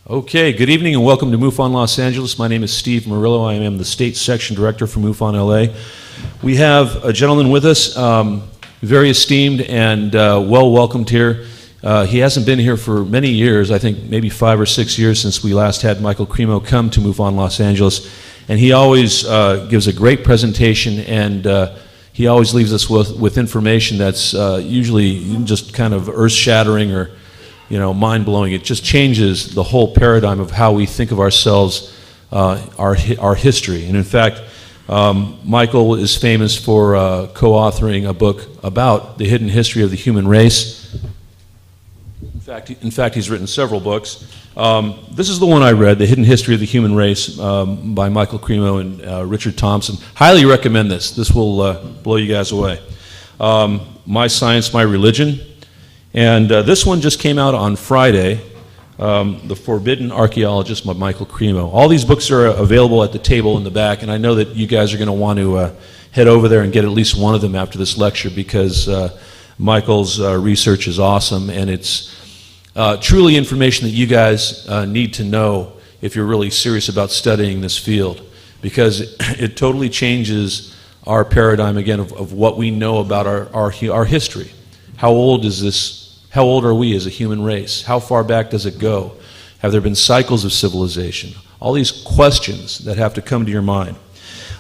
Okay, good evening and welcome to MUFON Los Angeles. My name is Steve Murillo. I am the State Section Director for MUFON LA. We have a gentleman with us, very esteemed and well welcomed here. He hasn't been here for many years, I think maybe 5 or 6 years since we last had Michael Cremo come to MUFON Los Angeles. And he always gives a great presentation, and he always leaves us with information that's usually just kind of earth-shattering or mind-blowing. It just changes the whole paradigm of how we think of ourselves, our history. And in fact, Michael is famous for co-authoring a book about the hidden history of the human race. In fact, he's written several books. This is the one I read, The Hidden History of the Human Race, by Michael Cremo and Richard Thompson. Highly recommend this. This will blow you guys away. My Science, My Religion. And this one just came out on Friday, The Forbidden Archaeologist by Michael Cremo. All these books are available at the table in the back, and I know that you guys are going to want to head over there and get at least one of them after this lecture, because Michael's research is awesome, and it's truly information that you guys need to know if you're really serious about studying this field, because it totally changes our paradigm again of what we know about our history. How old is this? How old are we as a human race? How far back does it go? Have there been cycles of civilization? All these questions that have to come to your mind.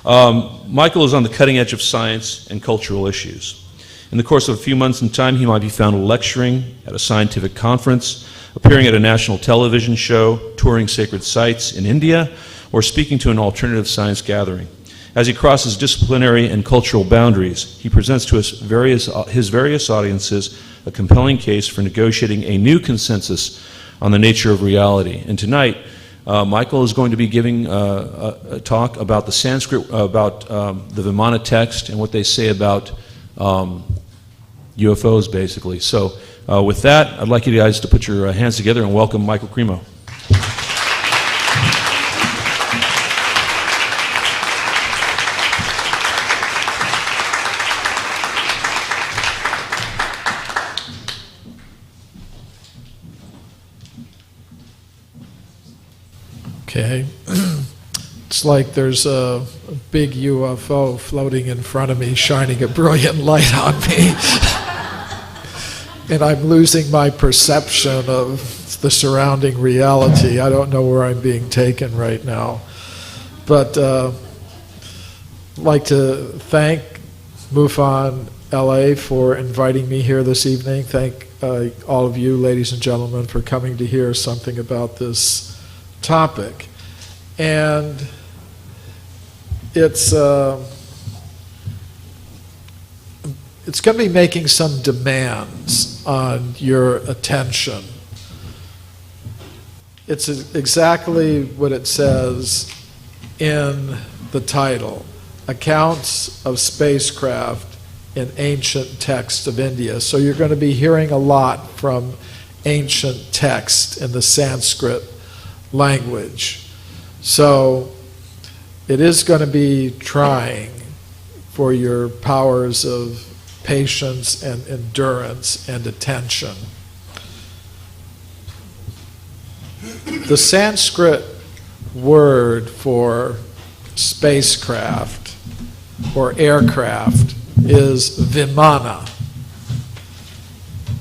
Michael is on the cutting edge of science and cultural issues. In the course of a few months in time, he might be found lecturing at a scientific conference, appearing at a national television show, touring sacred sites in India, or speaking to an alternative science gathering. As he crosses disciplinary and cultural boundaries, he presents to his various audiences a compelling case for negotiating a new consensus on the nature of reality. And tonight, Michael is going to be giving a talk about the Sanskrit, about the Vimana text and what they say about UFOs, basically. So with that, I'd like you guys to put your hands together and welcome Michael Cremo. Okay, it's like there's a big UFO floating in front of me, shining a brilliant light on me. And I'm losing my perception of the surrounding reality. I don't know where I'm being taken right now. But I'd like to thank MUFON LA for inviting me here this evening. Thank all of you, ladies and gentlemen, for coming to hear something about this topic. And it's going to be making some demands on your attention. It's exactly what it says in the title, Accounts of Spacecraft in Ancient Texts of India. So you're going to be hearing a lot from ancient text in the Sanskrit language. So it is going to be trying for your powers of patience and endurance and attention. The Sanskrit word for spacecraft or aircraft is Vimana,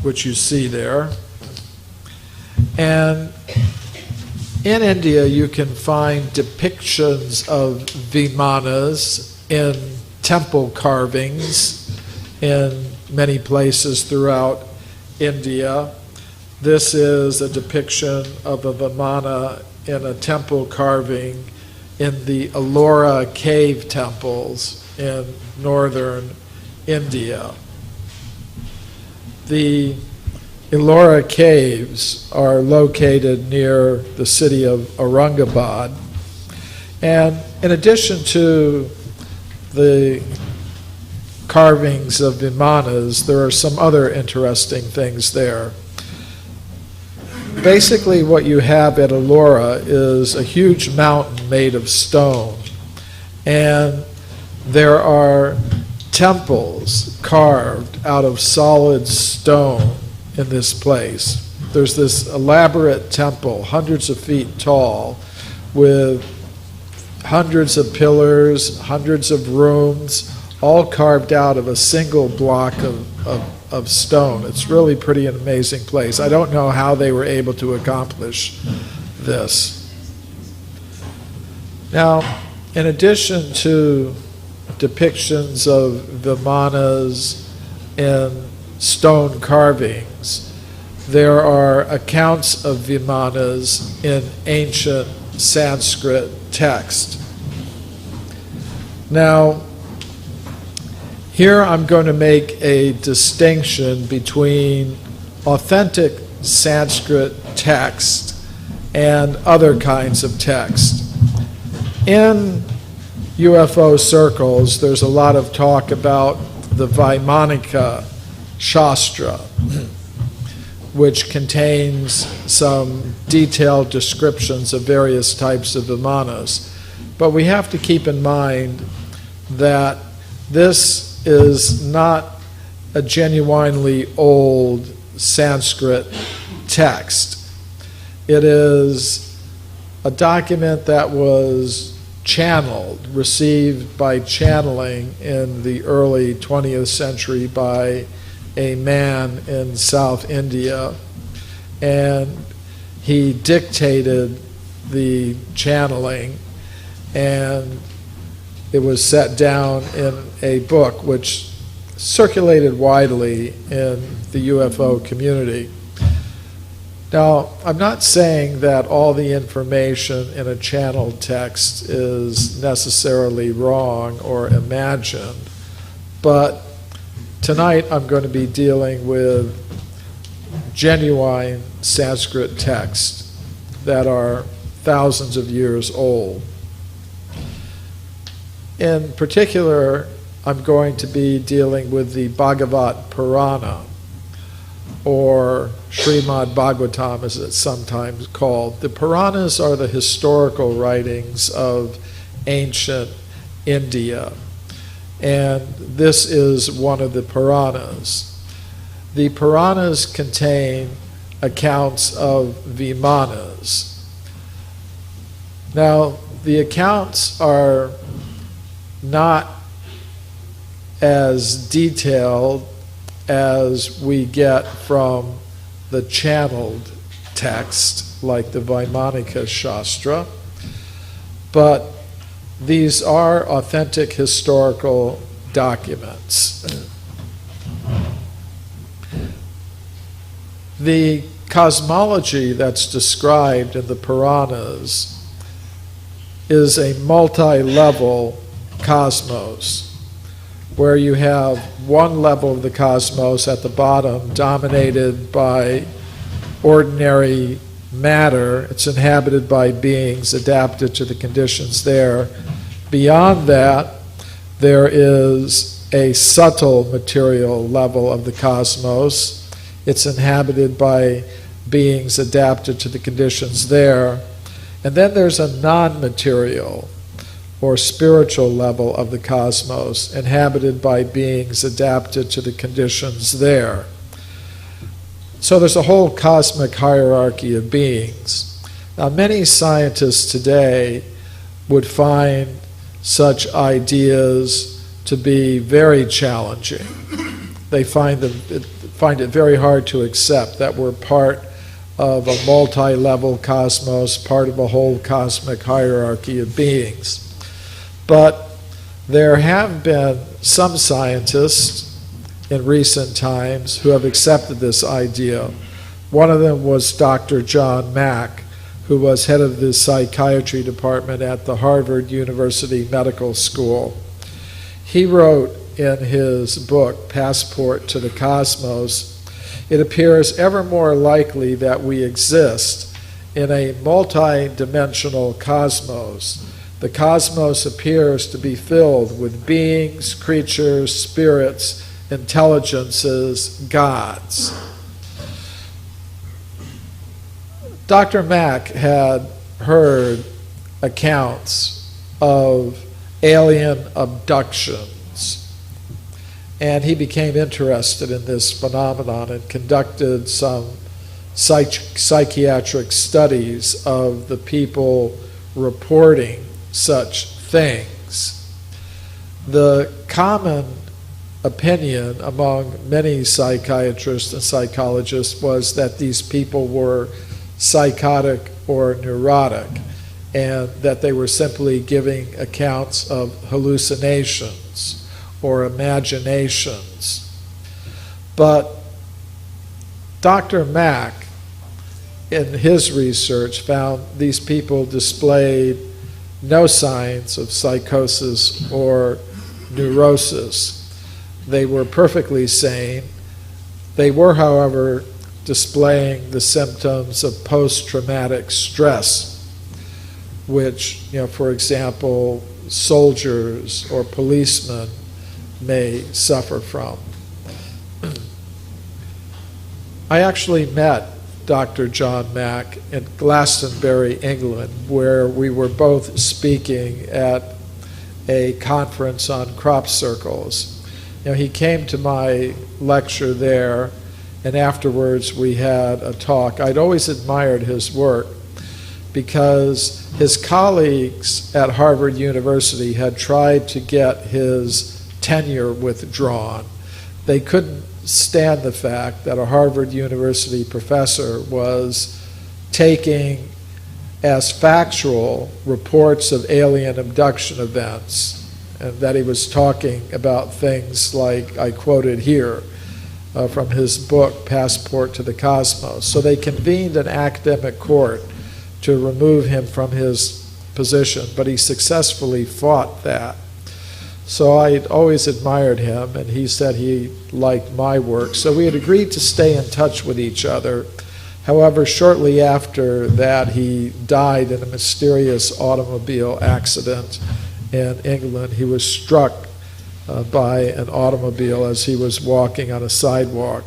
which you see there. And in India, you can find depictions of Vimanas in temple carvings in many places throughout India. This is a depiction of a Vimana in a temple carving in the Ellora cave temples in northern India. The Ellora caves are located near the city of Aurangabad. And in addition to the carvings of Vimanas, there are some other interesting things there. Basically, what you have at Ellora is a huge mountain made of stone. And there are temples carved out of solid stone in this place. there's this elaborate temple, hundreds of feet tall, with hundreds of pillars, hundreds of rooms, all carved out of a single block of stone. It's really pretty an amazing place. I don't know how they were able to accomplish this. Now, in addition to depictions of Vimanas in stone carvings, there are accounts of Vimanas in ancient Sanskrit text. Now, here I'm going to make a distinction between authentic Sanskrit text and other kinds of text. In UFO circles, there's a lot of talk about the Vaimanika Shastra, which contains some detailed descriptions of various types of Vimanas. But we have to keep in mind that this is not a genuinely old Sanskrit text. It is a document that was channeled, received by channeling in the early 20th century by a man in South India, and he dictated the channeling, and it was set down in a book which circulated widely in the UFO community. Now, I'm not saying that all the information in a channeled text is necessarily wrong or imagined, but tonight I'm going to be dealing with genuine Sanskrit texts that are thousands of years old. In particular, I'm going to be dealing with the Bhagavat Purana, or Srimad Bhagavatam as it's sometimes called. The Puranas are the historical writings of ancient India, and this is one of the Puranas. The Puranas contain accounts of Vimanas. Now, the accounts are not as detailed as we get from the channeled text, like the Vaimanika Shastra, but these are authentic historical documents. The cosmology that's described in the Puranas is a multi-level cosmos, where you have one level of the cosmos at the bottom dominated by ordinary matter. It's inhabited by beings adapted to the conditions there. Beyond that, there is a subtle material level of the cosmos. It's inhabited by beings adapted to the conditions there. And then there's a non-material or spiritual level of the cosmos, inhabited by beings adapted to the conditions there. So there's a whole cosmic hierarchy of beings. Now, many scientists today would find such ideas to be very challenging. They find it very hard to accept that we're part of a multi-level cosmos, part of a whole cosmic hierarchy of beings. But there have been some scientists in recent times who have accepted this idea. One of them was Dr. John Mack, who was head of the psychiatry department at the Harvard University Medical School. He wrote in his book, Passport to the Cosmos, "It appears ever more likely that we exist in a multi-dimensional cosmos. The cosmos appears to be filled with beings, creatures, spirits, intelligences, gods." Dr. Mack had heard accounts of alien abductions, and he became interested in this phenomenon and conducted some psychiatric studies of the people reporting such things. The common opinion among many psychiatrists and psychologists was that these people were psychotic or neurotic, and that they were simply giving accounts of hallucinations or imaginations. But Dr. Mack, in his research, found these people displayed no signs of psychosis or neurosis. They were perfectly sane. They were, however, displaying the symptoms of post-traumatic stress, which, for example, soldiers or policemen may suffer from. I actually met Dr. John Mack in Glastonbury, England, where we were both speaking at a conference on crop circles. He came to my lecture there, and afterwards we had a talk. I'd always admired his work because his colleagues at Harvard University had tried to get his tenure withdrawn. They couldn't stand the fact that a Harvard University professor was taking as factual reports of alien abduction events, and that he was talking about things like I quoted here from his book, Passport to the Cosmos. So they convened an academic court to remove him from his position, but he successfully fought that. So I'd always admired him, and he said he liked my work. So we had agreed to stay in touch with each other. However, shortly after that, he died in a mysterious automobile accident in England. He was struck by an automobile as he was walking on a sidewalk.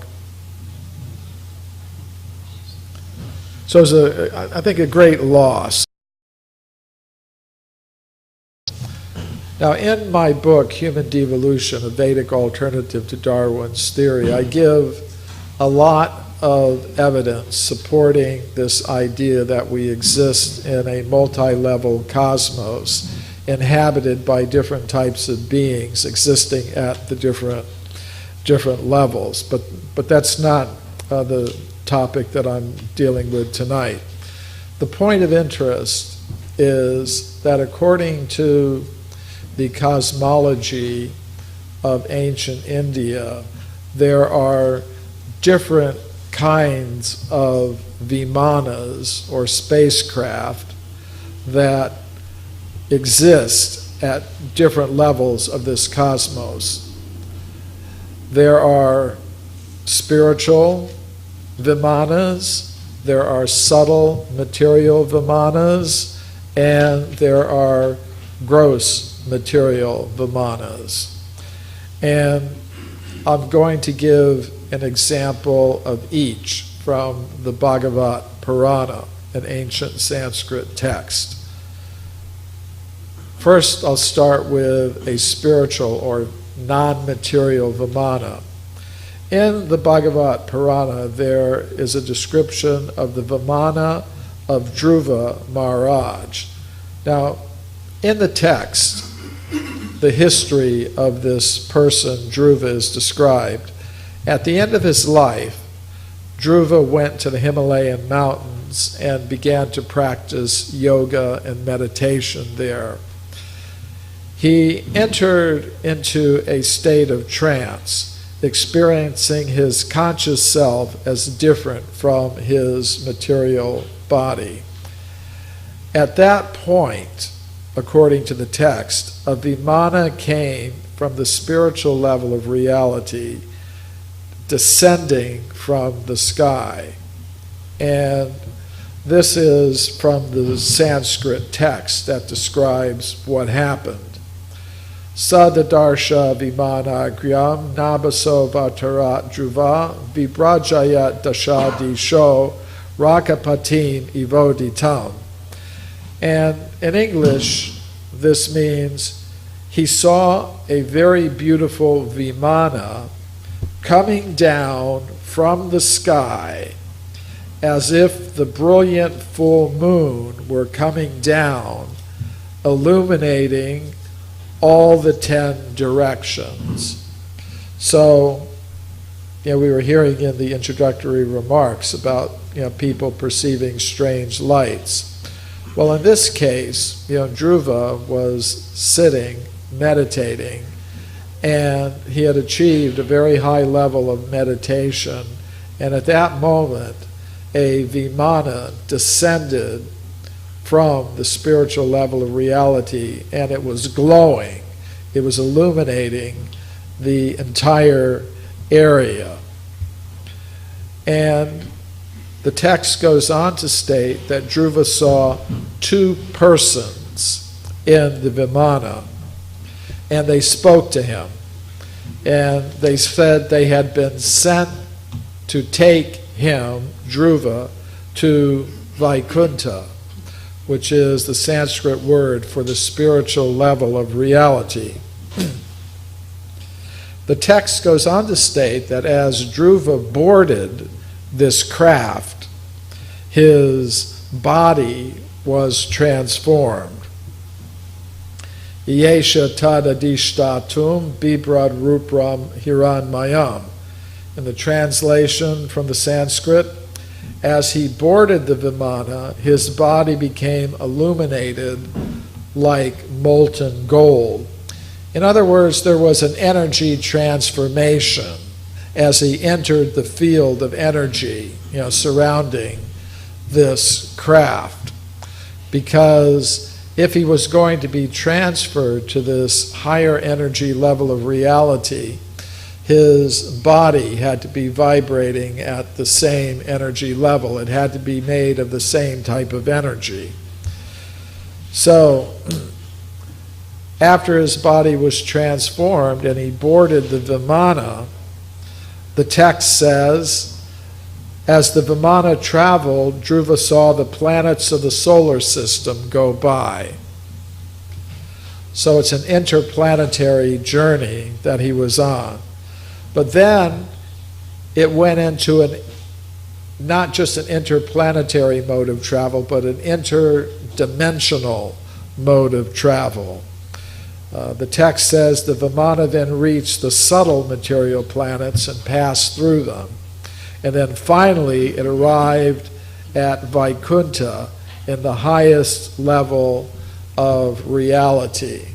So it was, I think, a great loss. Now, in my book, Human Devolution, a Vedic Alternative to Darwin's Theory, I give a lot of evidence supporting this idea that we exist in a multi-level cosmos inhabited by different types of beings existing at the different levels. But that's not the topic that I'm dealing with tonight. The point of interest is that according to the cosmology of ancient India, there are different kinds of vimanas or spacecraft that exist at different levels of this cosmos. There are spiritual vimanas, there are subtle material vimanas, and there are gross material vimanas. And I'm going to give an example of each from the Bhagavad Purana, an ancient Sanskrit text. First, I'll start with a spiritual or non-material vimana. In the Bhagavad Purana, there is a description of the vimana of Dhruva Maharaj. Now, in the text, the history of this person, Dhruva, is described. At the end of his life, Dhruva went to the Himalayan mountains and began to practice yoga and meditation there. He entered into a state of trance, experiencing his conscious self as different from his material body. At that point, according to the text, a vimana came from the spiritual level of reality, descending from the sky. And this is from the Sanskrit text that describes what happened. Sadadarsha vimanagram nabaso vatarat dhruva vibrajayat dashadisho rakapatim ivoditam. And in English, this means he saw a very beautiful vimana coming down from the sky, as if the brilliant full moon were coming down, illuminating all the 10 directions. So, we were hearing in the introductory remarks about people perceiving strange lights. Well, in this case, Dhruva was sitting, meditating, and he had achieved a very high level of meditation. And at that moment, a vimana descended from the spiritual level of reality, and it was glowing. It was illuminating the entire area. And the text goes on to state that Dhruva saw 2 persons in the vimana, and they spoke to him. And they said they had been sent to take him, Dhruva, to Vaikuntha, which is the Sanskrit word for the spiritual level of reality. The text goes on to state that as Dhruva boarded this craft, his body was transformed. Yesha tadadishtatum bibrad rupram hiranmayam. In the translation from the Sanskrit, as he boarded the vimana, his body became illuminated like molten gold. In other words, there was an energy transformation as he entered the field of energy, surrounding this craft. Because if he was going to be transferred to this higher energy level of reality, his body had to be vibrating at the same energy level. It had to be made of the same type of energy. So, after his body was transformed and he boarded the vimana, the text says, as the vimana traveled, Dhruva saw the planets of the solar system go by. So it's an interplanetary journey that he was on. But then it went into not just an interplanetary mode of travel, but an interdimensional mode of travel. The text says the vimana then reached the subtle material planets and passed through them. And then finally it arrived at Vaikuntha in the highest level of reality.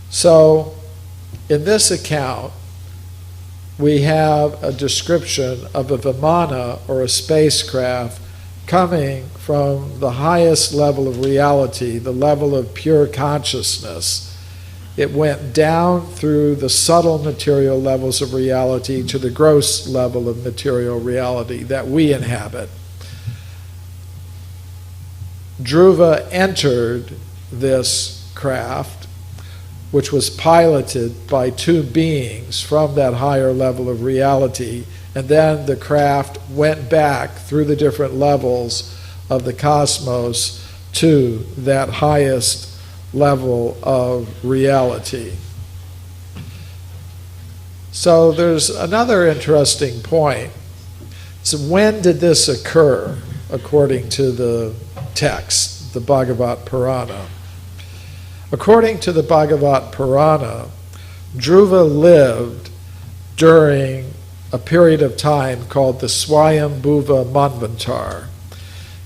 So, in this account, we have a description of a vimana or a spacecraft coming from the highest level of reality, the level of pure consciousness. It went down through the subtle material levels of reality to the gross level of material reality that we inhabit. Dhruva entered this craft, which was piloted by 2 beings from that higher level of reality, and then the craft went back through the different levels of the cosmos to that highest level of reality. So there's another interesting point. So when did this occur, according to the text, the Bhagavat Purana? According to the Bhagavat Purana, Dhruva lived during a period of time called the Swayambhuva Manvantar.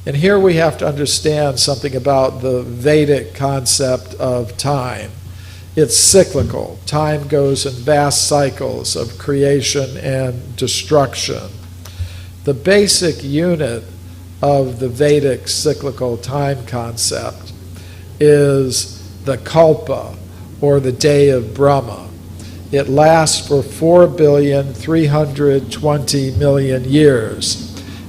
And here we have to understand something about the Vedic concept of time. It's cyclical. Time goes in vast cycles of creation and destruction. The basic unit of the Vedic cyclical time concept is the kalpa, or the day of Brahma. It lasts for 4,320,000,000 years.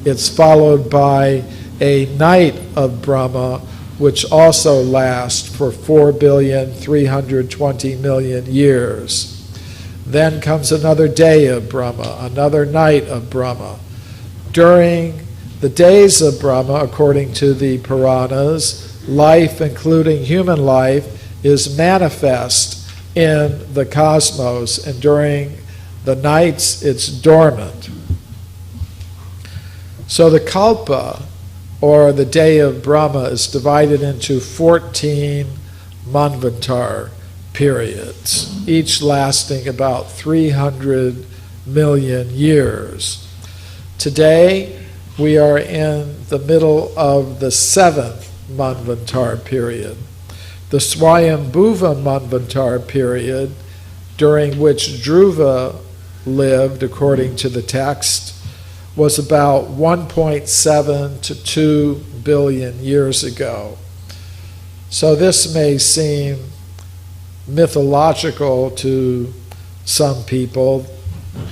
It's followed by a night of Brahma, which also lasts for 4,320,000,000 years. Then comes another day of Brahma, another night of Brahma. During the days of Brahma, according to the Puranas, life, including human life, is manifest in the cosmos, and during the nights it's dormant. So the Kalpa, or the day of Brahma, is divided into 14 Manvantar periods, each lasting about 300 million years. Today, we are in the middle of the 7th Manvantar period. The Swayambhuva Manvantar period, during which Dhruva lived, according to the text, was about 1.7 to 2 billion years ago. So this may seem mythological to some people.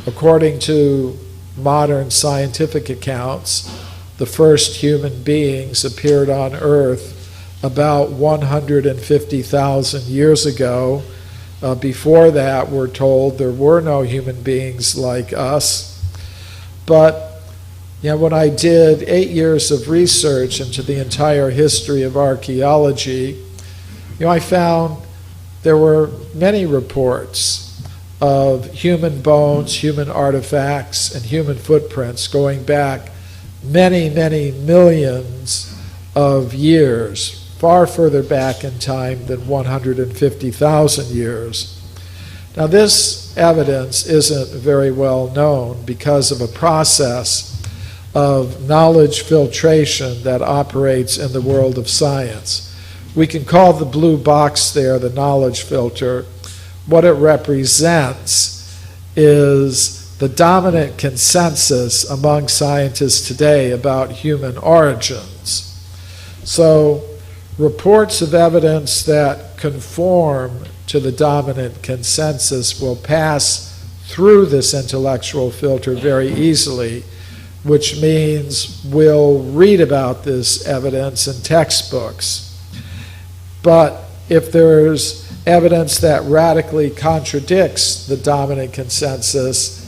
According to modern scientific accounts, the first human beings appeared on Earth about 150,000 years ago. Before that, we're told there were no human beings like us. But when I did 8 years of research into the entire history of archaeology, I found there were many reports of human bones, human artifacts, and human footprints going back many, many millions of years, far further back in time than 150,000 years. Now, this evidence isn't very well known because of a process of knowledge filtration that operates in the world of science. We can call the blue box there the knowledge filter. What it represents is the dominant consensus among scientists today about human origins. So, reports of evidence that conform to the dominant consensus will pass through this intellectual filter very easily, which means we'll read about this evidence in textbooks. But if there's evidence that radically contradicts the dominant consensus,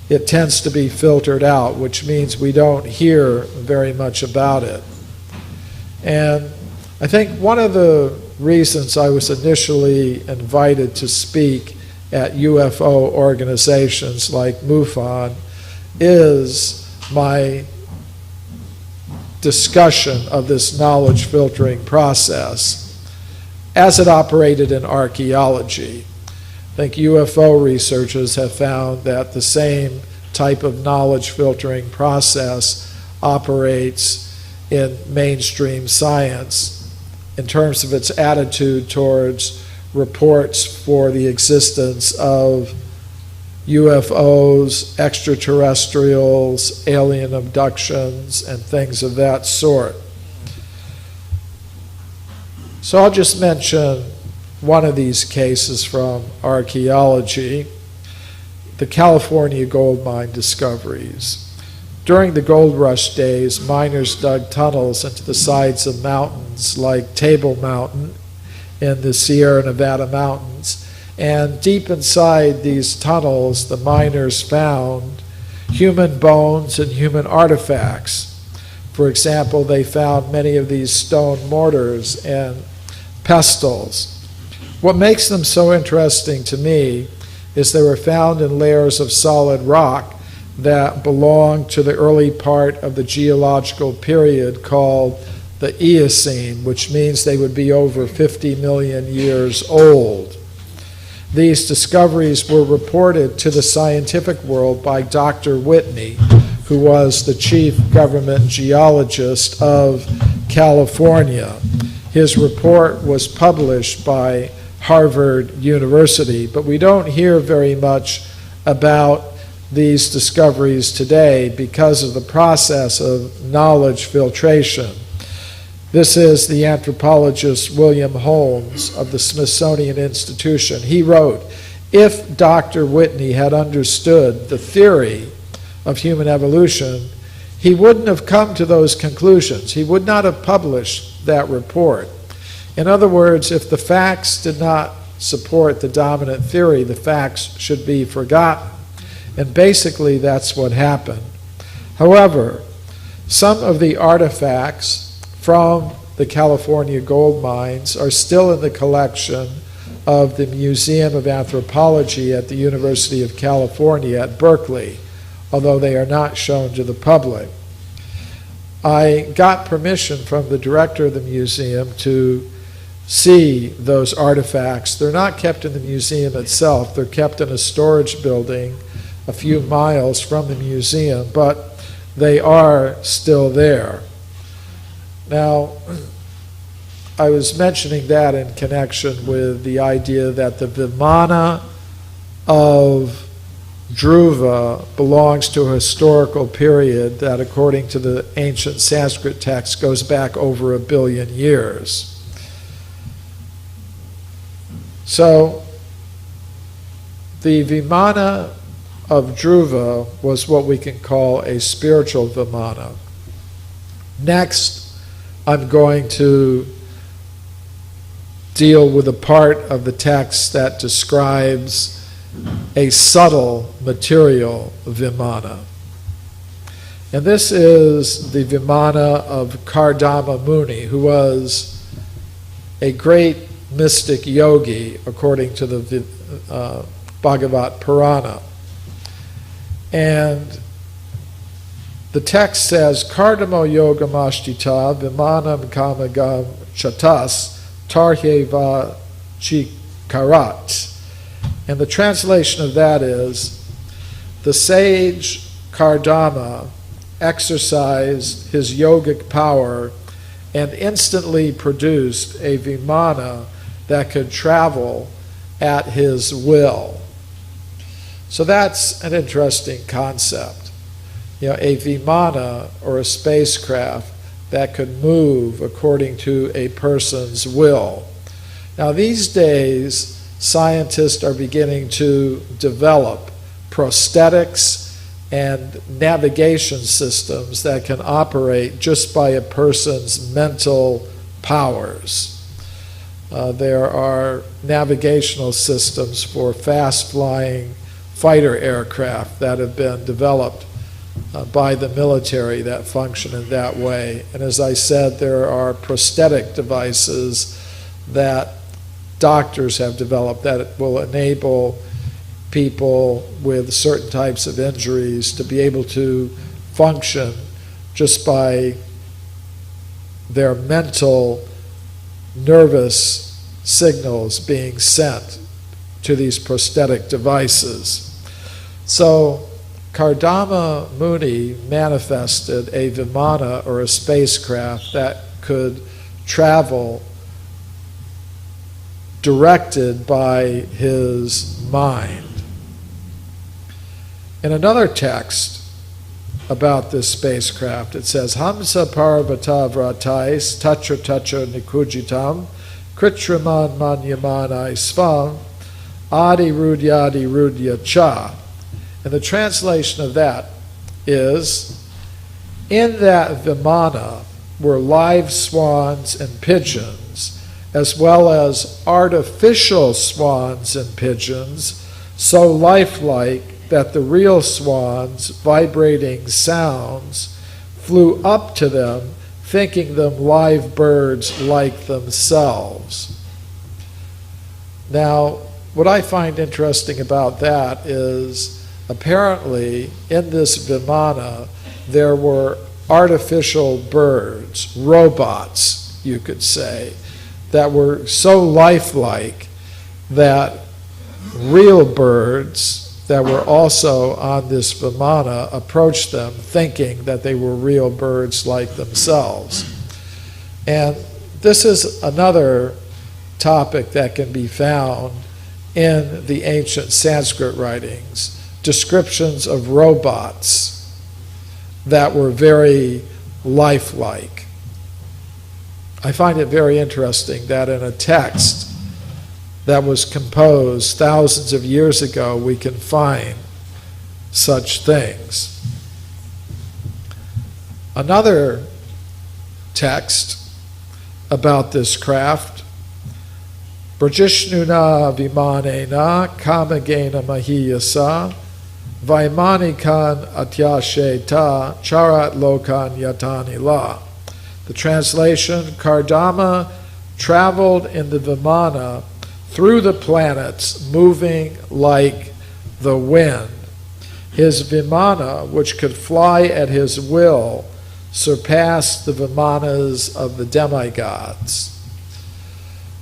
it tends to be filtered out, which means we don't hear very much about it. And I think one of the reasons I was initially invited to speak at UFO organizations like MUFON is my discussion of this knowledge filtering process as it operated in archaeology. I think UFO researchers have found that the same type of knowledge filtering process operates in mainstream science in terms of its attitude towards reports for the existence of UFOs, extraterrestrials, alien abductions, and things of that sort. So I'll just mention one of these cases from archaeology, the California gold mine discoveries. During the gold rush days, miners dug tunnels into the sides of mountains like Table Mountain in the Sierra Nevada mountains. And deep inside these tunnels, the miners found human bones and human artifacts. For example, they found many of these stone mortars and pestles. What makes them so interesting to me is they were found in layers of solid rock that belong to the early part of the geological period called the Eocene, which means they would be over 50 million years old. These discoveries were reported to the scientific world by Dr. Whitney, who was the chief government geologist of California. His report was published by Harvard University, but we don't hear very much about these discoveries today because of the process of knowledge filtration. This is the anthropologist William Holmes of the Smithsonian Institution. He wrote, if Dr. Whitney had understood the theory of human evolution, he wouldn't have come to those conclusions. He would not have published that report. In other words, if the facts did not support the dominant theory, the facts should be forgotten. And basically, that's what happened. However, some of the artifacts from the California gold mines are still in the collection of the Museum of Anthropology at the University of California at Berkeley, although they are not shown to the public. I got permission from the director of the museum to see those artifacts. They're not kept in the museum itself. They're kept in a storage building a few miles from the museum, but they are still there. Now, I was mentioning that in connection with the idea that the Vimana of Dhruva belongs to a historical period that, according to the ancient Sanskrit text, goes back over 1 billion years. So, the Vimana of Dhruva was what we can call a spiritual Vimana. Next, I'm going to deal with a part of the text that describes a subtle material Vimana. And this is the Vimana of Kardama Muni, who was a great mystic yogi, according to the Bhagavat Purana. And the text says, Kardamo yogam ashtita vimanam kamagam chatas tarheva chikarat. And the translation of that is, the sage Kardama exercised his yogic power and instantly produced a Vimana that could travel at his will. So that's an interesting concept. You know, a Vimana, or a spacecraft, that could move according to a person's will. Now these days, scientists are beginning to develop prosthetics and navigation systems that can operate just by a person's mental powers. There are navigational systems for fast-flying fighter aircraft that have been developed by the military that function in that way. And as I said, there are prosthetic devices that doctors have developed that will enable people with certain types of injuries to be able to function just by their mental nervous signals being sent to these prosthetic devices. So Kardama Muni manifested a Vimana, or a spacecraft, that could travel directed by his mind. In another text about this spacecraft, it says, Hamsa Parvata Vratais Tatra Tatra Nikujitam Kritraman Manyamanai Svam Adi Rudyadi Rudya Cha. And the translation of that is, in that Vimana were live swans and pigeons, as well as artificial swans and pigeons, so lifelike that the real swans, vibrating sounds, flew up to them, thinking them live birds like themselves. Now, what I find interesting about that is, apparently, in this Vimana, there were artificial birds, robots, you could say, that were so lifelike that real birds that were also on this Vimana approached them thinking that they were real birds like themselves. And this is another topic that can be found in the ancient Sanskrit writings, descriptions of robots that were very lifelike. I find it very interesting that in a text that was composed thousands of years ago, we can find such things. Another text about this craft, Brajishnuna Vimanena Kamagena Mahiyasa Vaimanikan Atyasheta Charat Lokan Yatani La. The translation, Kardama traveled in the Vimana through the planets, moving like the wind. His Vimana, which could fly at his will, surpassed the Vimanas of the demigods.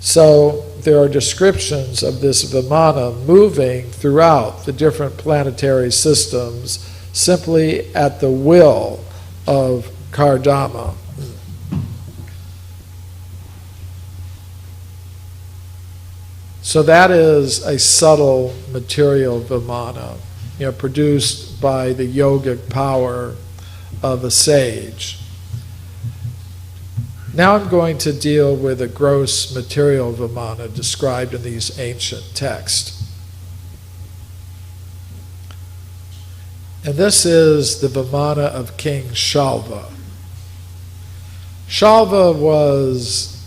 So there are descriptions of this Vimana moving throughout the different planetary systems simply at the will of Kardama. So that is a subtle material Vimana, produced by the yogic power of a sage. Now I'm going to deal with a gross material Vimana described in these ancient texts. And this is the Vimana of King Shalva. Shalva was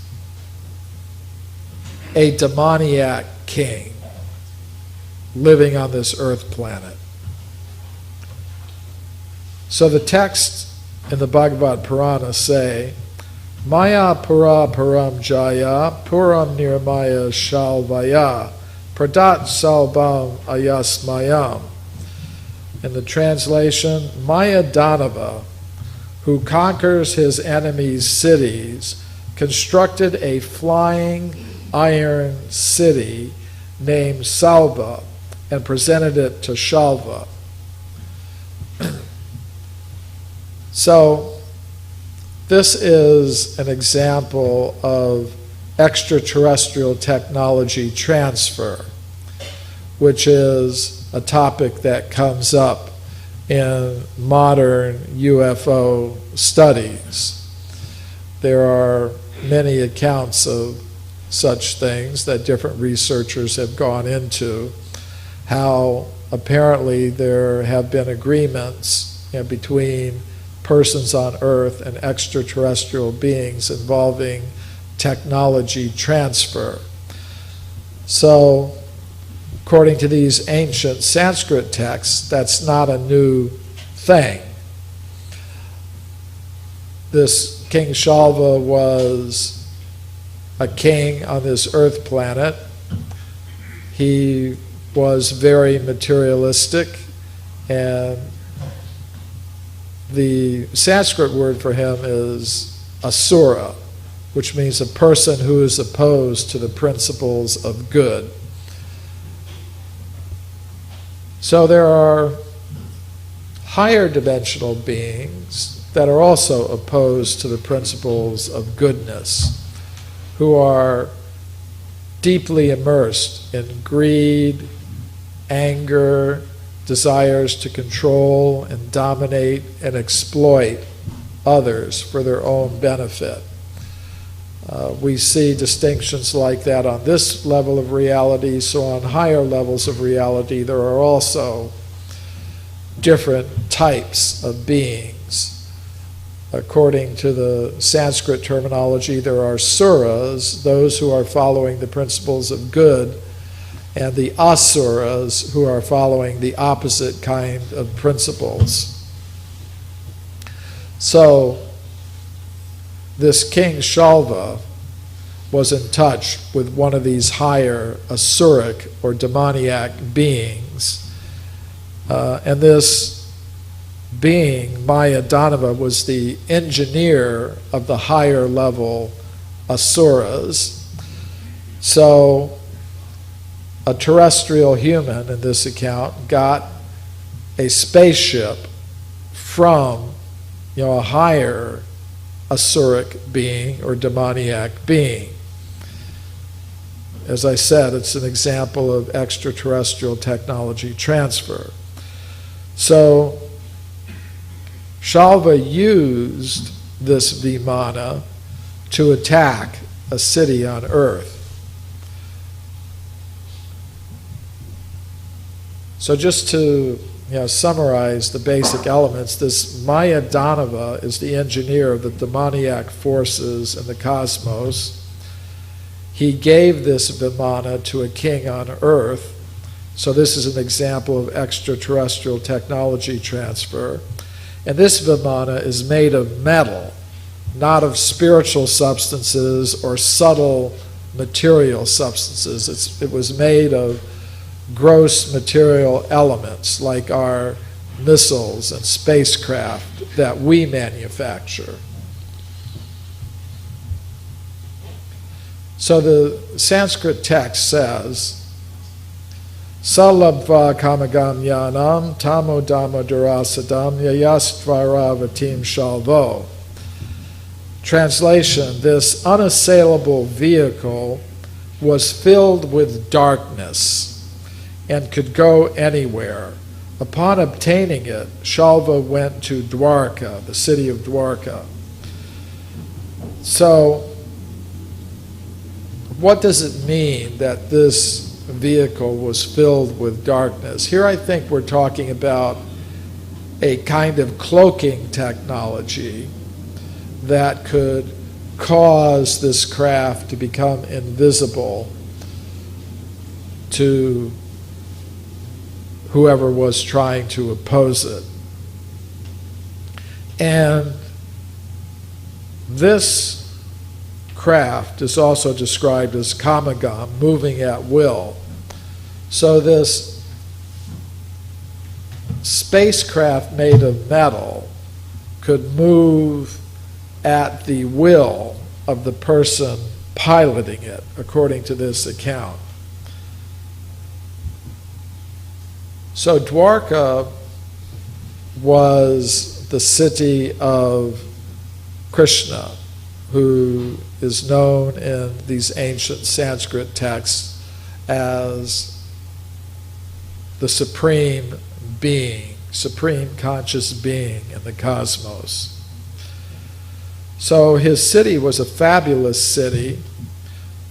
a demoniac king living on this earth planet. So the texts in the Bhagavad Purana say, Maya Pura Param Jaya Puram Nirmaya Shalvaya Pradat Salbam Ayasmayam. In the translation, Maya Danava, who conquers his enemies' cities, constructed a flying iron city named Salva and presented it to Shalva. So this is an example of extraterrestrial technology transfer, which is a topic that comes up in modern UFO studies. There are many accounts of such things that different researchers have gone into, how apparently there have been agreements between persons on Earth and extraterrestrial beings involving technology transfer. So, according to these ancient Sanskrit texts, that's not a new thing. This King Shalva was a king on this earth planet. He was very materialistic, and the Sanskrit word for him is asura, which means a person who is opposed to the principles of good. So there are higher dimensional beings that are also opposed to the principles of goodness, who are deeply immersed in greed, anger, desires to control and dominate and exploit others for their own benefit. We see distinctions like that on this level of reality, so on higher levels of reality there are also different types of beings. According to the Sanskrit terminology, there are suras, those who are following the principles of good, and the asuras, who are following the opposite kind of principles. So, this King Shalva was in touch with one of these higher asuric or demoniac beings. And this being, Maya Danava, was the engineer of the higher level asuras. So, a terrestrial human, in this account, got a spaceship from, a higher asuric being or demoniac being. As I said, it's an example of extraterrestrial technology transfer. So, Shalva used this Vimana to attack a city on Earth. So just to summarize the basic elements, this Maya Danava is the engineer of the demoniac forces in the cosmos. He gave this Vimana to a king on Earth. So this is an example of extraterrestrial technology transfer. And this Vimana is made of metal, not of spiritual substances or subtle material substances. It was made of gross material elements like our missiles and spacecraft that we manufacture. So the Sanskrit text says, Salabhva kamagam yanam tamo dhamma durasadam yayastvara shalvo. Translation, this unassailable vehicle was filled with darkness and could go anywhere. Upon obtaining it, Shalva went to Dwarka, the city of Dwarka. So, what does it mean that this vehicle was filled with darkness? Here I think we're talking about a kind of cloaking technology that could cause this craft to become invisible to whoever was trying to oppose it. And this craft is also described as kamagam, moving at will. So this spacecraft made of metal could move at the will of the person piloting it, according to this account. So Dwarka was the city of Krishna, who is known in these ancient Sanskrit texts as the supreme being, supreme conscious being in the cosmos. So his city was a fabulous city,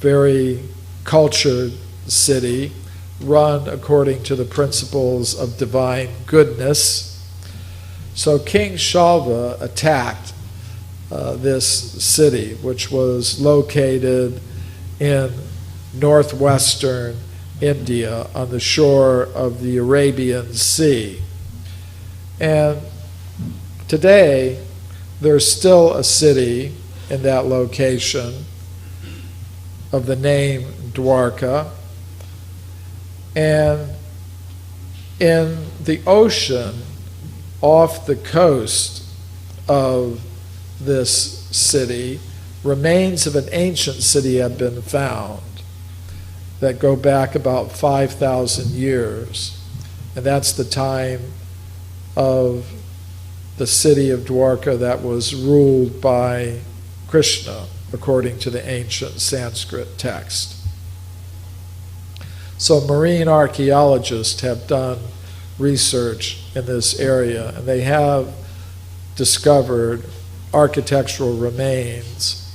very cultured city, run according to the principles of divine goodness. So King Shalva attacked this city, which was located in northwestern India on the shore of the Arabian Sea. And today, there's still a city in that location of the name Dwarka. And in the ocean off the coast of this city, remains of an ancient city have been found that go back about 5,000 years. And that's the time of the city of Dwarka that was ruled by Krishna, according to the ancient Sanskrit text. So marine archaeologists have done research in this area, and they have discovered architectural remains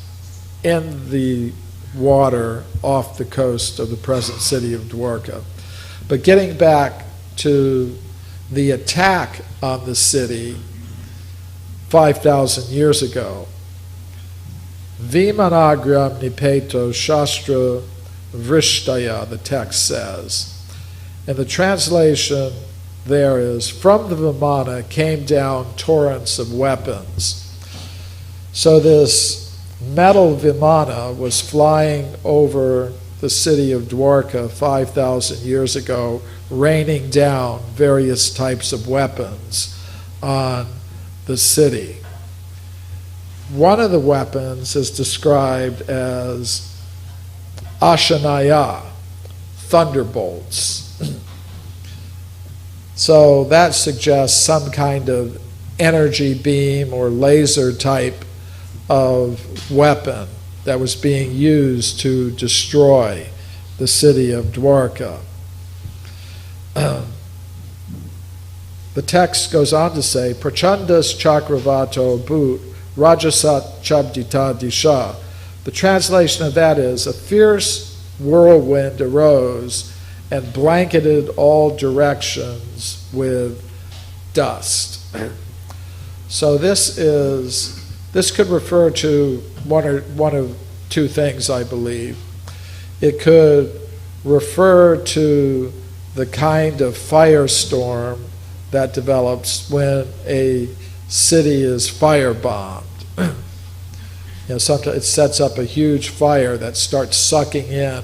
in the water off the coast of the present city of Dwarka. But getting back to the attack on the city 5,000 years ago, Vimanagram nipeto shastra vrishtaya, the text says. And the translation there is, from the Vimana came down torrents of weapons. So this metal Vimana was flying over the city of Dwarka 5,000 years ago, raining down various types of weapons on the city. One of the weapons is described as Ashanaya, thunderbolts. So that suggests some kind of energy beam or laser type of weapon that was being used to destroy the city of Dwarka. The text goes on to say, Prachandas chakravato bhut rajasat chabdita disha. The translation of that is, a fierce whirlwind arose and blanketed all directions with dust. So this could refer to one of two things, I believe. It could refer to the kind of firestorm that develops when a city is firebombed. Sometimes it sets up a huge fire that starts sucking in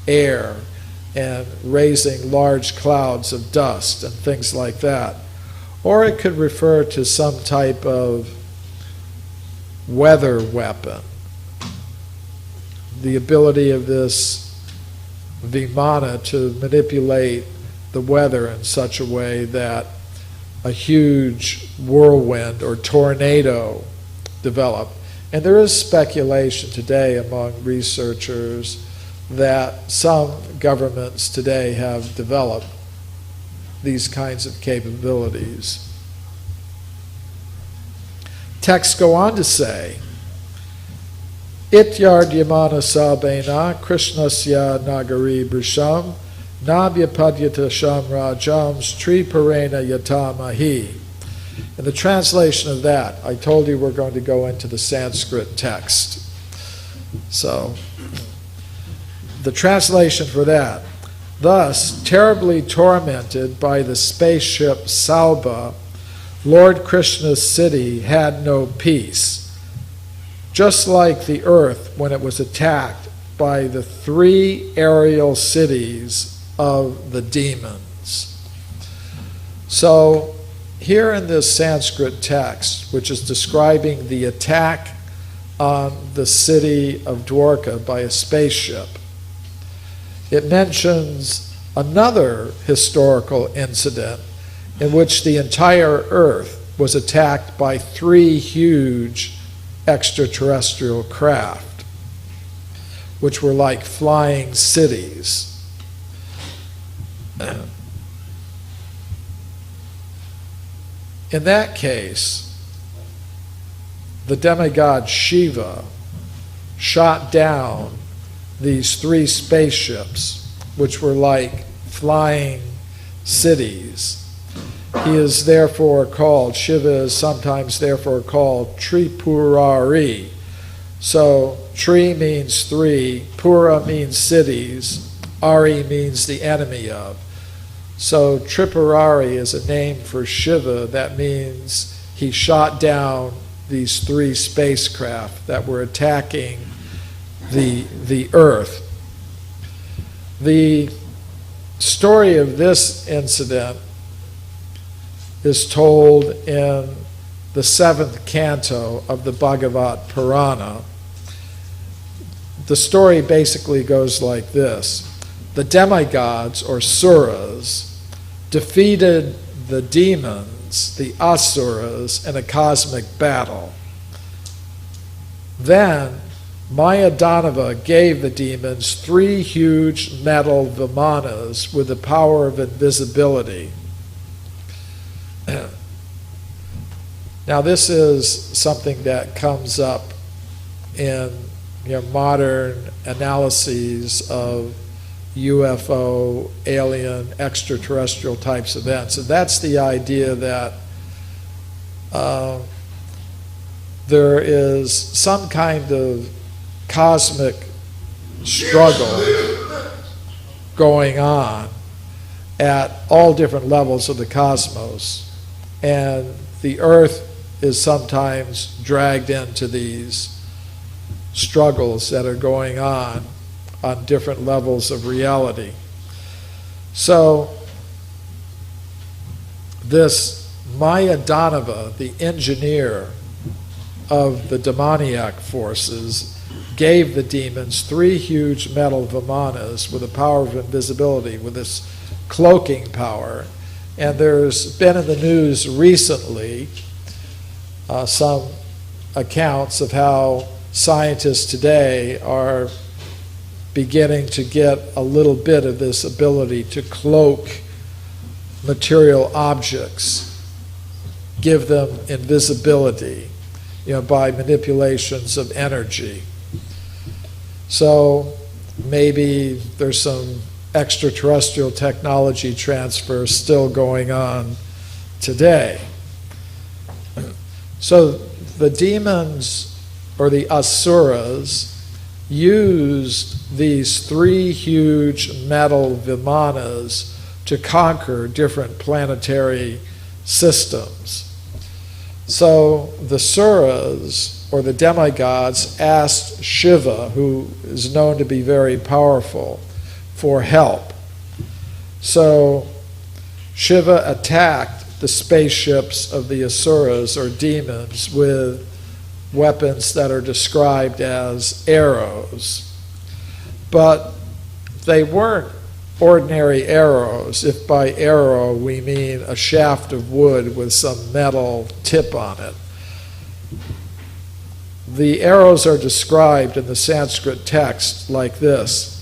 air and raising large clouds of dust and things like that. or it could refer to some type of weather weapon. The ability of this Vimana to manipulate the weather in such a way that a huge whirlwind or tornado developed. And there is speculation today among researchers that some governments today have developed these kinds of capabilities. Texts go on to say, Ityardhyamana sabena Krishnasya nagari brisham nabhyapadyata sham rajams triparena yatamahi. In the translation of that, I told you we're going to go into the Sanskrit text. So, the translation for that, thus, terribly tormented by the spaceship Saubha, Lord Krishna's city had no peace. Just like the earth when it was attacked by the 3 aerial cities of the demons. So, here in this Sanskrit text, which is describing the attack on the city of Dwarka by a spaceship, it mentions another historical incident in which the entire earth was attacked by 3 huge extraterrestrial craft, which were like flying cities. In that case, the demigod Shiva shot down these 3 spaceships, which were like flying cities. He is therefore called, Shiva is sometimes therefore called Tripurari. So, Tri means 3, Pura means cities, Ari means the enemy of. So, Tripurari is a name for Shiva. That means he shot down these 3 spacecraft that were attacking the Earth. The story of this incident is told in the 7th canto of the Bhagavat Purana. The story basically goes like this. The demigods, or suras, defeated the demons, the asuras, in a cosmic battle. Then Mayadanava gave the demons 3 huge metal vimanas with the power of invisibility. Now this is something that comes up in modern analyses of UFO, alien, extraterrestrial types of events. And that's the idea that there is some kind of cosmic struggle going on at all different levels of the cosmos. And the Earth is sometimes dragged into these struggles that are going on different levels of reality. So, this Mayadanava, the engineer of the demoniac forces, gave the demons 3 huge metal vimanas with the power of invisibility, with this cloaking power. And there's been in the news recently some accounts of how scientists today are beginning to get a little bit of this ability to cloak material objects, give them invisibility, by manipulations of energy. So maybe there's some extraterrestrial technology transfer still going on today. So the demons, or the asuras, used these 3 huge metal vimanas to conquer different planetary systems. So the suras, or the demigods, asked Shiva, who is known to be very powerful, for help. So Shiva attacked the spaceships of the asuras or demons with weapons that are described as arrows. But they weren't ordinary arrows, if by arrow we mean a shaft of wood with some metal tip on it. The arrows are described in the Sanskrit text like this: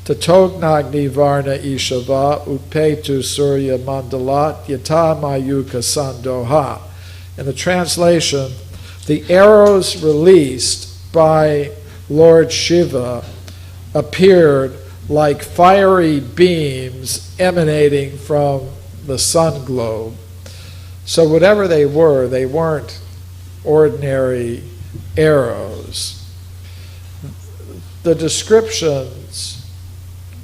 Tatognagni varna ishava upetu surya mandalat yata mayuka sandoha. In the translation, the arrows released by Lord Shiva appeared like fiery beams emanating from the sun globe. So whatever they weren't ordinary arrows. The descriptions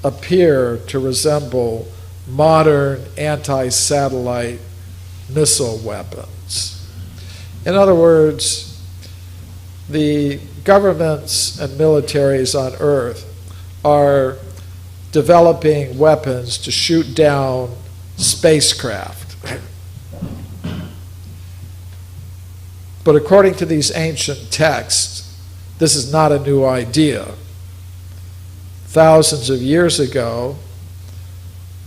appear to resemble modern anti-satellite missile weapons. In other words, the governments and militaries on Earth are developing weapons to shoot down spacecraft. But according to these ancient texts, this is not a new idea. Thousands of years ago,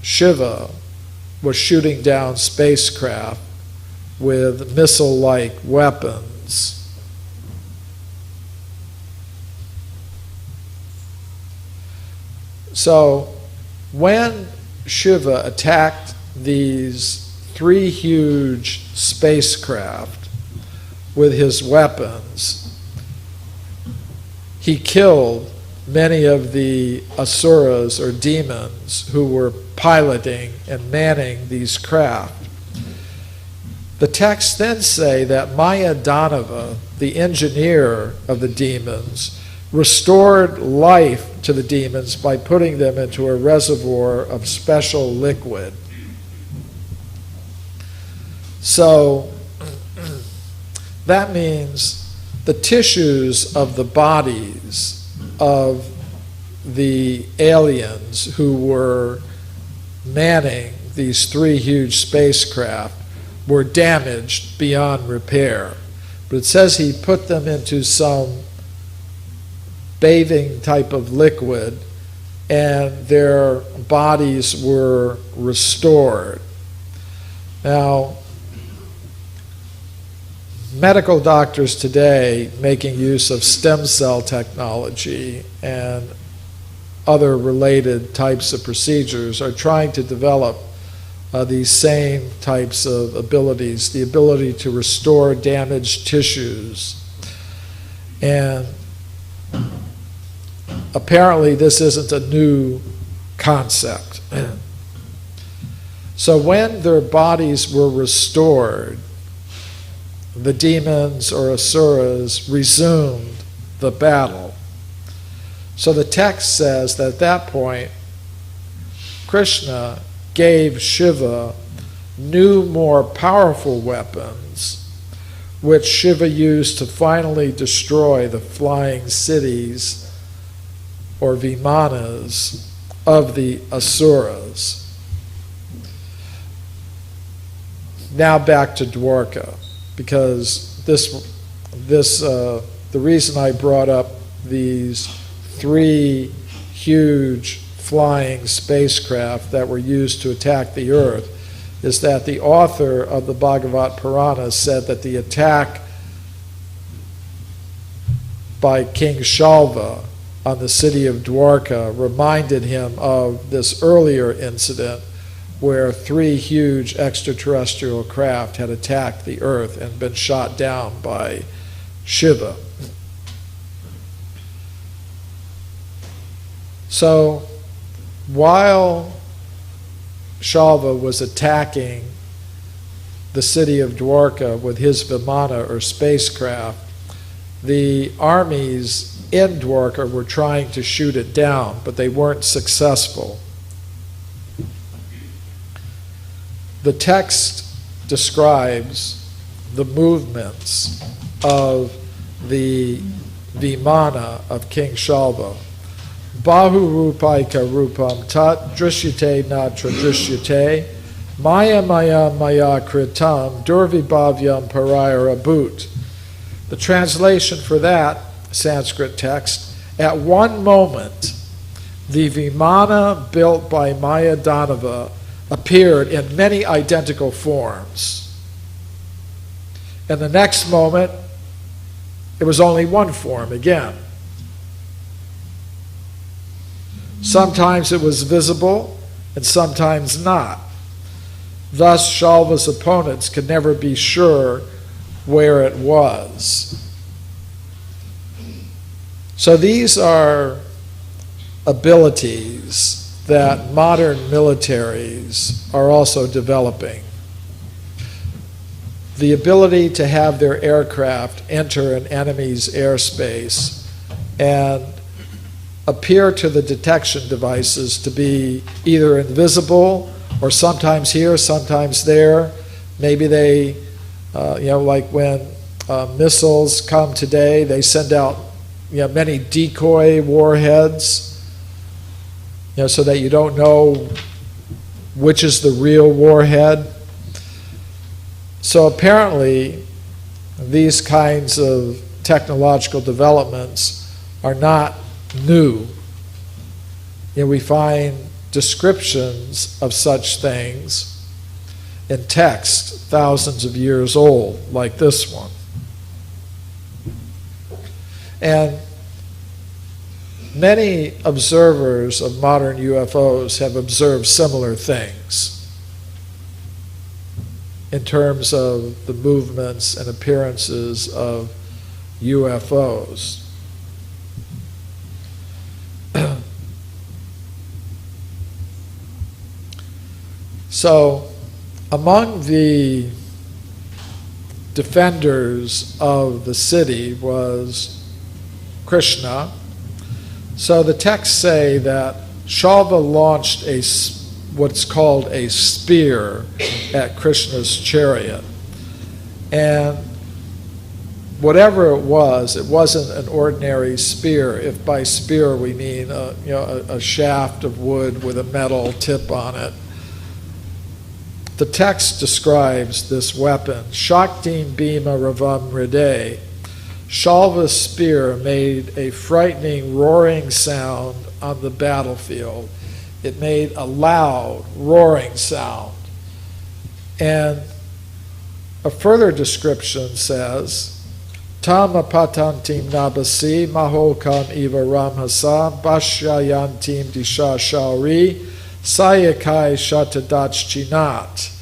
Shiva was shooting down spacecraft with missile-like weapons. So when Shiva attacked these 3 huge spacecraft with his weapons, he killed many of the asuras or demons who were piloting and manning these craft. The texts then say that Maya Danava, the engineer of the demons, restored life to the demons by putting them into a reservoir of special liquid. So that means the tissues of the bodies of the aliens who were manning these 3 huge spacecraft were damaged beyond repair. But it says he put them into some bathing type of liquid and their bodies were restored. Now, medical doctors today, making use of stem cell technology and other related types of procedures, are trying to develop these same types of abilities, the ability to restore damaged tissues. And apparently this isn't a new concept. So when their bodies were restored, the demons or asuras resumed the battle. So the text says that at that point, Krishna gave Shiva new, more powerful weapons, which Shiva used to finally destroy the flying cities or vimanas of the asuras. Now back to Dwarka, because the reason I brought up these 3 huge flying spacecraft that were used to attack the Earth is that the author of the Bhagavat Purana said that the attack by King Shalva on the city of Dwarka reminded him of this earlier incident where 3 huge extraterrestrial craft had attacked the Earth and been shot down by Shiva. So while Shalva was attacking the city of Dwarka with his Vimana or spacecraft, the armies in Dwarka were trying to shoot it down, but they weren't successful. The text describes the movements of the Vimana of King Shalva. Bahu rupaika rupam tat drishyate na tradrishyate Maya maya maya kritam durvibhavyam parayara bhut. The translation for that Sanskrit text, at one moment, the Vimana built by Mayadanava appeared in many identical forms. And the next moment, it was only one form again. Sometimes it was visible, and sometimes not. Thus, Shalva's opponents could never be sure where it was. So these are abilities that modern militaries are also developing. The ability to have their aircraft enter an enemy's airspace and appear to the detection devices to be either invisible or sometimes here, sometimes there. Maybe they, like when missiles come today, they send out many decoy warheads, so that you don't know which is the real warhead. So apparently, these kinds of technological developments are not new. We find descriptions of such things in text thousands of years old, like this one. And many observers of modern UFOs have observed similar things in terms of the movements and appearances of UFOs. So, among the defenders of the city was Krishna. So the texts say that Shalva launched what's called a spear at Krishna's chariot. And whatever it wasn't an ordinary spear. If by spear we mean a shaft of wood with a metal tip on it. The text describes this weapon, Shaktim Bhima Ravam Hriday. Shalva's spear made a frightening roaring sound on the battlefield. It made a loud roaring sound. And a further description says, Tama patantim nabasi mahokam eva ramhasa bashyayantim disha shauri sayakai shatadach chinat.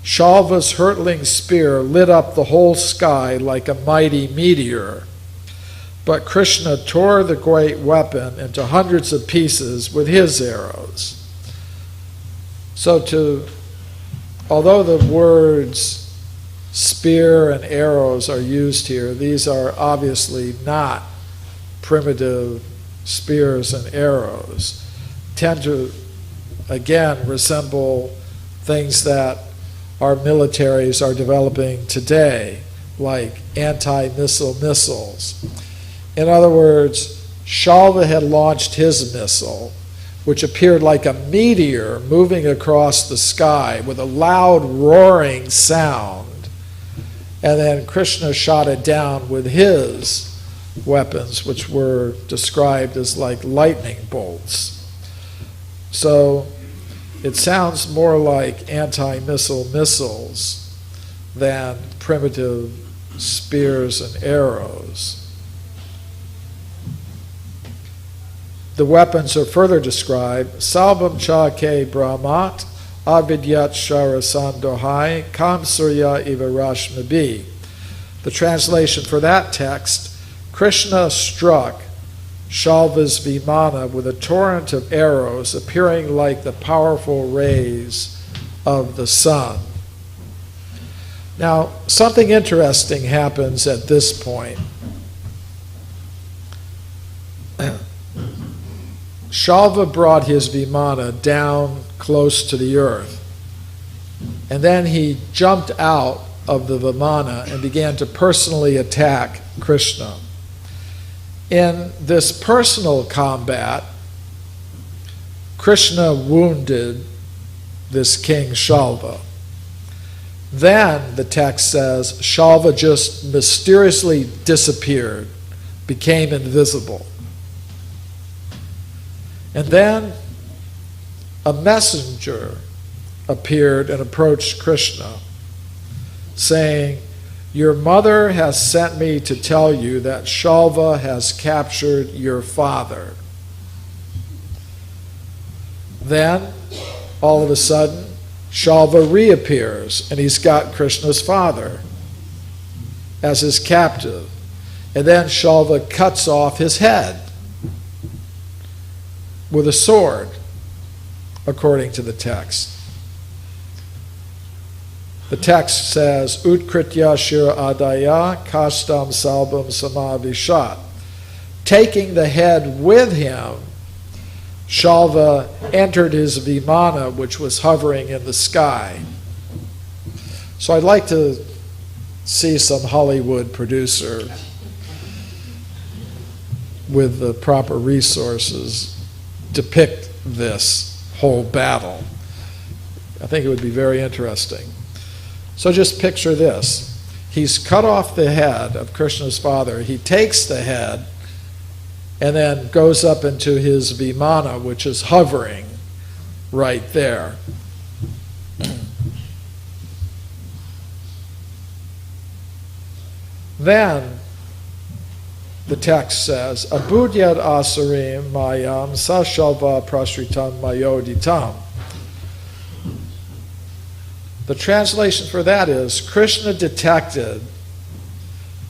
Shalva's hurtling spear lit up the whole sky like a mighty meteor. But Krishna tore the great weapon into hundreds of pieces with his arrows. So although the words spear and arrows are used here, these are obviously not primitive spears and arrows. Tend to, again, resemble things that our militaries are developing today, like anti-missile missiles. In other words, Shalva had launched his missile, which appeared like a meteor moving across the sky with a loud roaring sound. And then Krishna shot it down with his weapons, which were described as like lightning bolts. So it sounds more like anti-missile missiles than primitive spears and arrows. The weapons are further described, Salbam cha ke brahmat, avidyat sharasandohai, kam surya ivarashmabi. The translation for that text, Krishna struck Shalva's Vimana with a torrent of arrows appearing like the powerful rays of the sun. Now, something interesting happens at this point. Shalva brought his Vimana down close to the earth, and then he jumped out of the Vimana and began to personally attack Krishna. In this personal combat, Krishna wounded this King Shalva. Then the text says Shalva just mysteriously disappeared, became invisible. And then a messenger appeared and approached Krishna, saying, "Your mother has sent me to tell you that Shalva has captured your father." Then, all of a sudden, Shalva reappears, and he's got Krishna's father as his captive. And then Shalva cuts off his head with a sword, according to the text. The text says, Utkritya shira adaya kastam salbam samavishat. Taking the head with him, Shalva entered his vimana, which was hovering in the sky. So I'd like to see some Hollywood producer with the proper resources depict this whole battle. I think it would be very interesting. So just picture this. He's cut off the head of Krishna's father. He takes the head and then goes up into his vimana, which is hovering right there. Then the text says, Abudyad asarim mayam sashalva prashritam mayoditam. The translation for that is, Krishna detected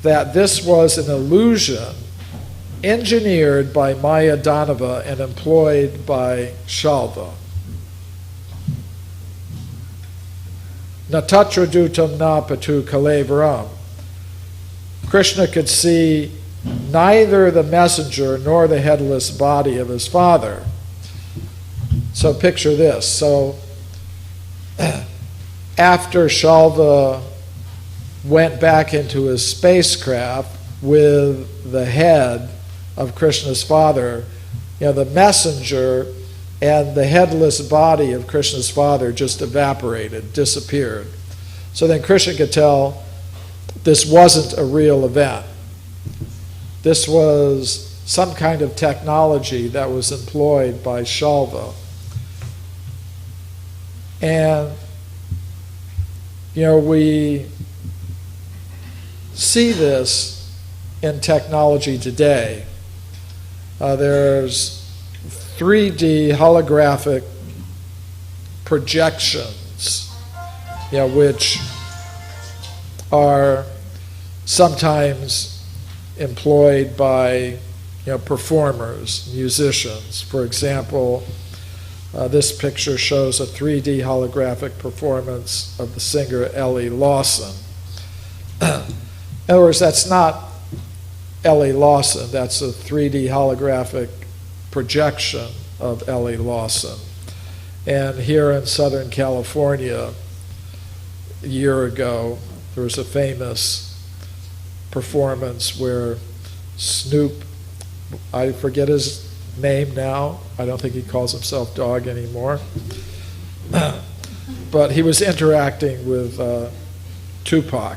that this was an illusion engineered by Maya Danava and employed by Shalva. Natatra dutam na patu kalevaram. Krishna could see neither the messenger nor the headless body of his father. So picture this. So after Shalva went back into his spacecraft with the head of Krishna's father, the messenger and the headless body of Krishna's father just evaporated, disappeared. So then Krishna could tell this wasn't a real event. This was some kind of technology that was employed by Shalva. And, we see this in technology today. There's 3D holographic projections, which are sometimes employed by performers, musicians. For example, this picture shows a 3D holographic performance of the singer Ellie Lawson. In other words, that's not Ellie Lawson, that's a 3D holographic projection of Ellie Lawson. And here in Southern California, a year ago, there was a famous performance where Snoop, I forget his name now, I don't think he calls himself Dog anymore, but he was interacting with Tupac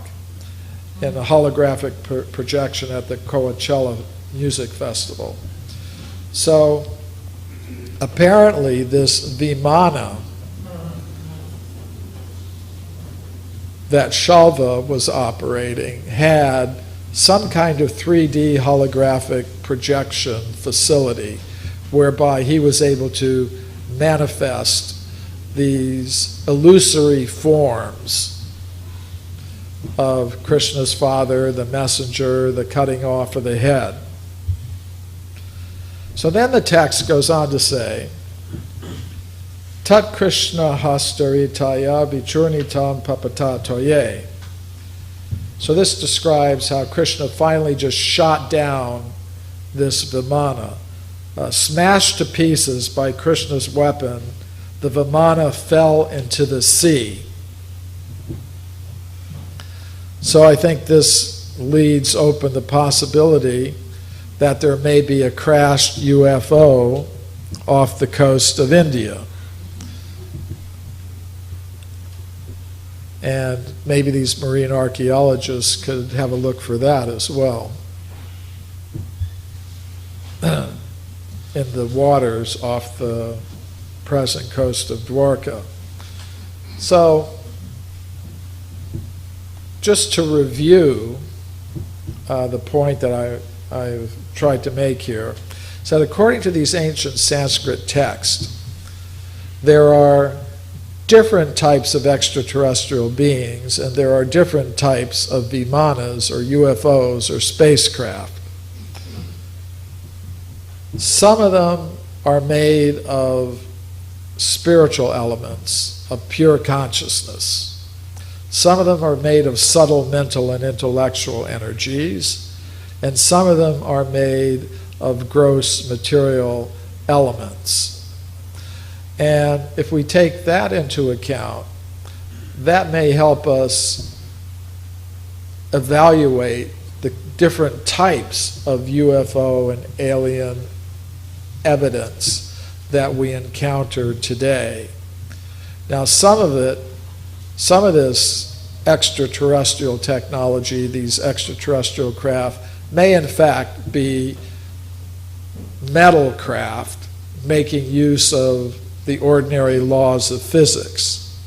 in a holographic projection at the Coachella Music Festival. So apparently this Vimana that Shalva was operating had some kind of 3D holographic projection facility whereby he was able to manifest these illusory forms of Krishna's father, the messenger, the cutting off of the head. So then the text goes on to say, Tat Krishna hastaritaya vichurnitam papata toye. So this describes how Krishna finally just shot down this Vimana. Smashed to pieces by Krishna's weapon, the Vimana fell into the sea. So I think this leaves open the possibility that there may be a crashed UFO off the coast of India. And maybe these marine archaeologists could have a look for that as well in the waters off the present coast of Dwarka. So, just to review the point that I've tried to make here, is that according to these ancient Sanskrit texts, there are different types of extraterrestrial beings, and there are different types of vimanas or UFOs or spacecraft. Some of them are made of spiritual elements, of pure consciousness. Some of them are made of subtle mental and intellectual energies, and some of them are made of gross material elements. And if we take that into account, that may help us evaluate the different types of UFO and alien evidence that we encounter today. Now, some of this extraterrestrial technology, these extraterrestrial craft, may in fact be metal craft making use of the ordinary laws of physics.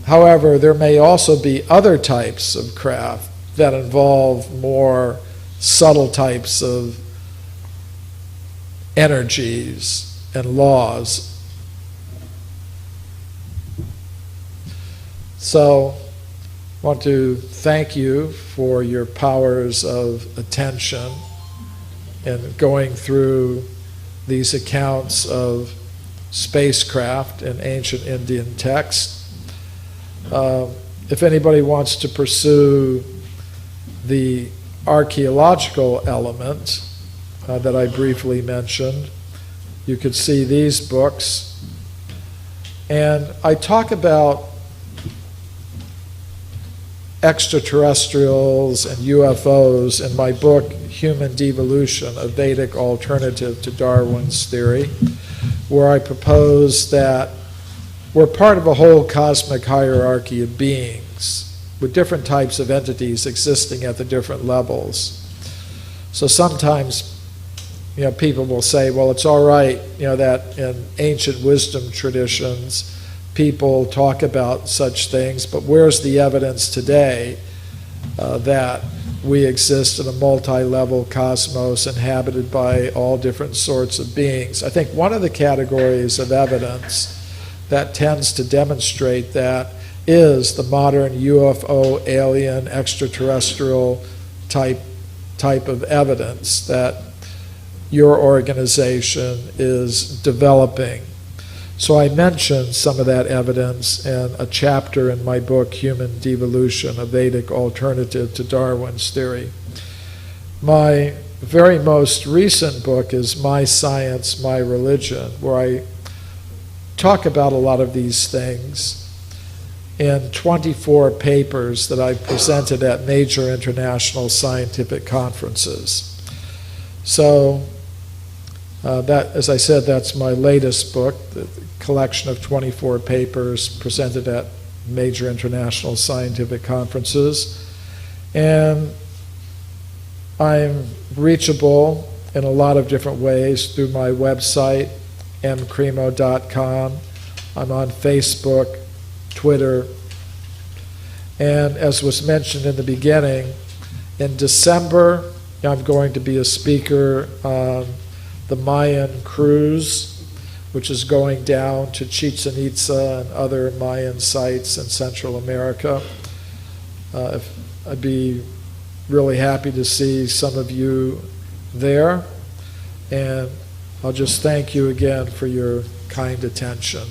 However, there may also be other types of craft that involve more subtle types of energies and laws. So, I want to thank you for your powers of attention in going through these accounts of spacecraft in ancient Indian texts. If anybody wants to pursue the archaeological element that I briefly mentioned, you could see these books. And I talk about extraterrestrials and UFOs in my book, Human Devolution, a Vedic Alternative to Darwin's Theory, where I propose that we're part of a whole cosmic hierarchy of beings with different types of entities existing at the different levels. So sometimes, people will say, well, it's all right, that in ancient wisdom traditions, people talk about such things, but where's the evidence today that we exist in a multi-level cosmos inhabited by all different sorts of beings? I think one of the categories of evidence that tends to demonstrate that is the modern UFO, alien, extraterrestrial type of evidence that your organization is developing. So I mentioned some of that evidence in a chapter in my book, Human Devolution, a Vedic Alternative to Darwin's Theory. My very most recent book is My Science, My Religion, where I talk about a lot of these things in 24 papers that I presented at major international scientific conferences. So that, as I said, that's my latest book, the collection of 24 papers presented at major international scientific conferences. And I'm reachable in a lot of different ways through my website, mcremo.com. I'm on Facebook, Twitter, and as was mentioned in the beginning, in December, I'm going to be a speaker on the Mayan cruise, which is going down to Chichen Itza and other Mayan sites in Central America. I'd be really happy to see some of you there, and I'll just thank you again for your kind attention.